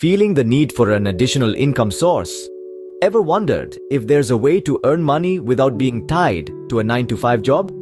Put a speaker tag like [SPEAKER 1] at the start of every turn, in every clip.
[SPEAKER 1] Feeling the need for an additional income source? Ever wondered if there's a way to earn money without being tied to a 9-to-5 job?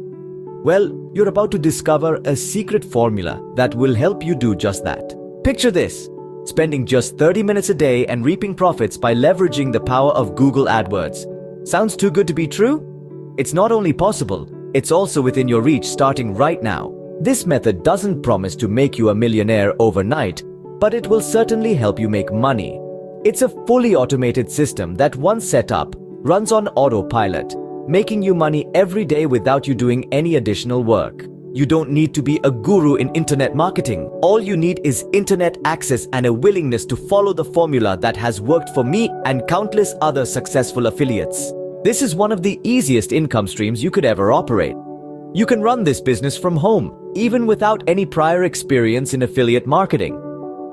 [SPEAKER 1] Well, you're about to discover a secret formula that will help you do just that. Picture this: spending just 30 minutes a day and reaping profits by leveraging the power of Google AdWords. Sounds too good to be true? It's not only possible, it's also within your reach starting right now. This method doesn't promise to make you a millionaire overnight, but it will certainly help you make money. It's a fully automated system that, once set up, runs on autopilot, making you money every day without you doing any additional work. You don't need to be a guru in internet marketing. All you need is internet access and a willingness to follow the formula that has worked for me and countless other successful affiliates. This is one of the easiest income streams you could ever operate. You can run this business from home, even without any prior experience in affiliate marketing.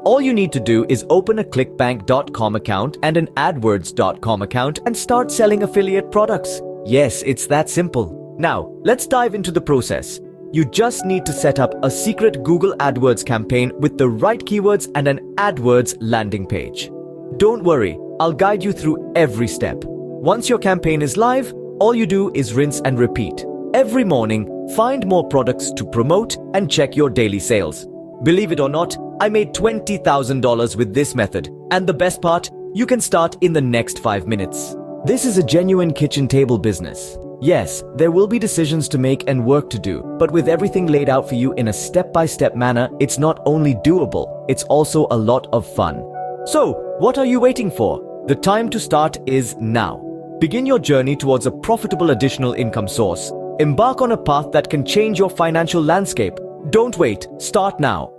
[SPEAKER 1] All you need to do is open a ClickBank.com account and an AdWords.com account and start selling affiliate products. Yes, it's that simple. Now, let's dive into the process. You just need to set up a secret Google AdWords campaign with the right keywords and an AdWords landing page. Don't worry, I'll guide you through every step. Once your campaign is live, all you do is rinse and repeat. Every morning, find more products to promote and check your daily sales. Believe it or not, I made $20,000 with this method. And the best part, you can start in the next 5 minutes. This is a genuine kitchen table business. Yes, there will be decisions to make and work to do, but with everything laid out for you in a step-by-step manner, it's not only doable, it's also a lot of fun. So, what are you waiting for? The time to start is now. Begin your journey towards a profitable additional income source. Embark on a path that can change your financial landscape. Don't wait, start now.